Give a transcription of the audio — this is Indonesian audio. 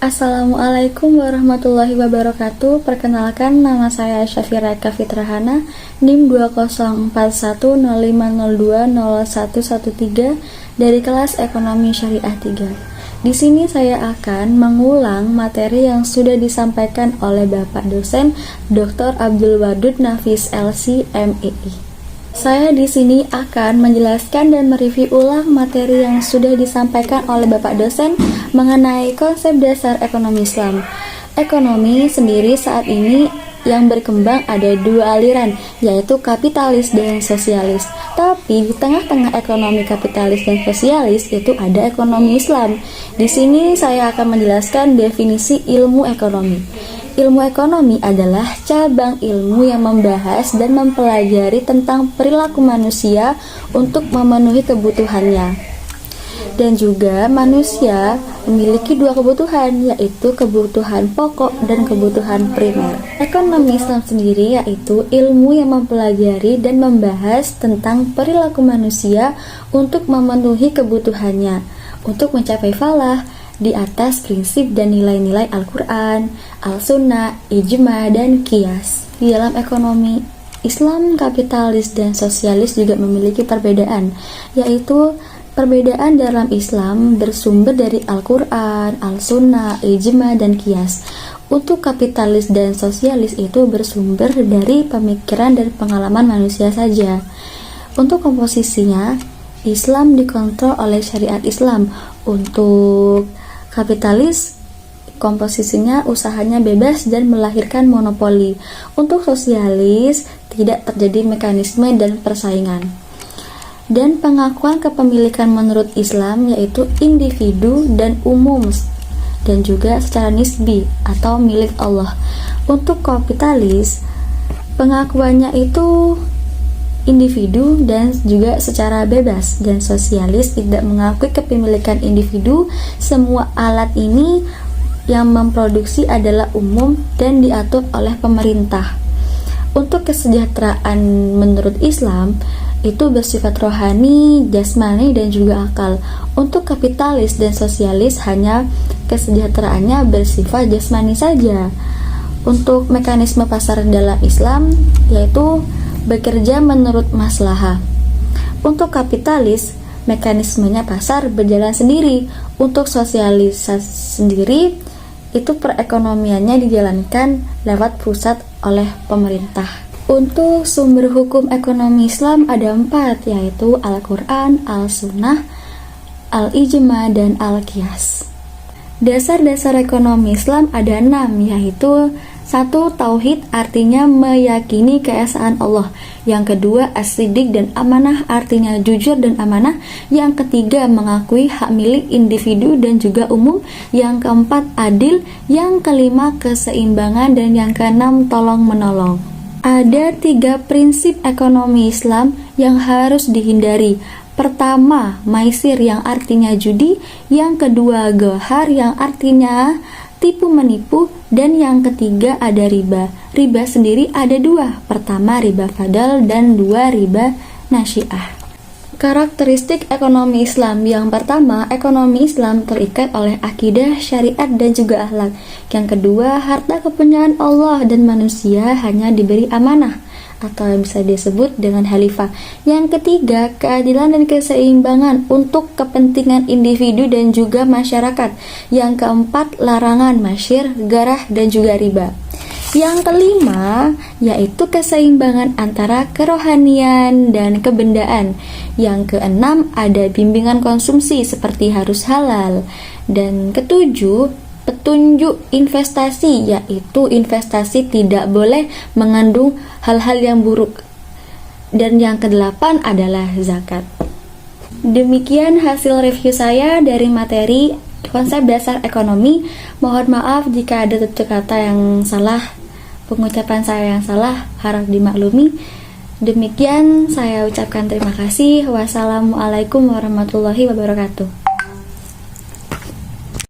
Assalamualaikum warahmatullahi wabarakatuh. Perkenalkan, nama saya Syafira Eka Fitrahana, NIM 20415050201113 dari kelas Ekonomi Syariah 3. Di sini saya akan mengulang materi yang sudah disampaikan oleh Bapak dosen Dr. Abdul Wadud Nafis LC MEI. Saya di sini akan menjelaskan dan mereview ulang materi yang sudah disampaikan oleh Bapak dosen mengenai konsep dasar ekonomi Islam. Ekonomi sendiri saat ini yang berkembang ada dua aliran, yaitu kapitalis dan sosialis. Tapi di tengah-tengah ekonomi kapitalis dan sosialis itu ada ekonomi Islam. Di sini saya akan menjelaskan definisi ilmu ekonomi. Ilmu ekonomi adalah cabang ilmu yang membahas dan mempelajari tentang perilaku manusia untuk memenuhi kebutuhannya. Dan juga manusia memiliki dua kebutuhan, yaitu kebutuhan pokok dan kebutuhan primer. Ekonomi Islam sendiri yaitu ilmu yang mempelajari dan membahas tentang perilaku manusia untuk memenuhi kebutuhannya, untuk mencapai falah di atas prinsip dan nilai-nilai Al-Quran, Al-Sunnah, Ijma, dan Qiyas. Di dalam ekonomi Islam, kapitalis dan sosialis juga memiliki perbedaan, yaitu perbedaan dalam Islam bersumber dari Al-Quran, Al-Sunnah, Ijma, dan Qiyas. Untuk kapitalis dan sosialis itu bersumber dari pemikiran dan pengalaman manusia saja. Untuk komposisinya, Islam dikontrol oleh syariat Islam. Untuk kapitalis, komposisinya usahanya bebas dan melahirkan monopoli. Untuk sosialis, tidak terjadi mekanisme dan persaingan. Dan pengakuan kepemilikan menurut Islam yaitu individu dan umum, dan juga secara nisbi atau milik Allah. Untuk kapitalis, pengakuannya itu individu dan juga secara bebas, dan sosialis tidak mengakui kepemilikan individu. Semua alat ini yang memproduksi adalah umum dan diatur oleh pemerintah. Untuk kesejahteraan menurut Islam itu bersifat rohani, jasmani, dan juga akal. Untuk kapitalis dan sosialis hanya kesejahteraannya bersifat jasmani saja. Untuk mekanisme pasar dalam Islam yaitu bekerja menurut maslahah. Untuk kapitalis, mekanismenya pasar berjalan sendiri. Untuk sosialis sendiri, itu perekonomiannya dijalankan lewat pusat oleh pemerintah. Untuk sumber hukum ekonomi Islam ada 4, yaitu Al-Quran, Al-Sunnah, Al-Ijma, dan Al-Qiyas. Dasar-dasar ekonomi Islam ada 6, yaitu 1. Tauhid, artinya meyakini keesaan Allah. Yang kedua, as-siddiq dan amanah, artinya jujur dan amanah. Yang ketiga, mengakui hak milik individu dan juga umum. Yang keempat, adil. Yang kelima, keseimbangan. Dan yang keenam, tolong menolong. Ada 3 prinsip ekonomi Islam yang harus dihindari. Pertama, maisir yang artinya judi. Yang kedua, gohar yang artinya tipu menipu, dan yang ketiga ada riba. Riba sendiri ada 2, pertama riba fadl dan 2 riba nasi'ah. Karakteristik ekonomi Islam yang pertama, ekonomi Islam terikat oleh akidah, syariat, dan juga akhlak. Yang kedua, harta kepunyaan Allah dan manusia hanya diberi amanah atau bisa disebut dengan khalifah. Yang ketiga, keadilan dan keseimbangan untuk kepentingan individu dan juga masyarakat. Yang keempat, larangan masyir, garah, dan juga riba. Yang kelima, yaitu keseimbangan antara kerohanian dan kebendaan. Yang keenam, ada bimbingan konsumsi seperti harus halal. Dan ketujuh, petunjuk investasi, yaitu investasi tidak boleh mengandung hal-hal yang buruk. Dan yang kedelapan adalah zakat. Demikian hasil review saya dari materi konsep dasar ekonomi. Mohon maaf jika ada tutur kata yang salah, pengucapan saya yang salah, harap dimaklumi. Demikian saya ucapkan terima kasih. Wassalamualaikum warahmatullahi wabarakatuh.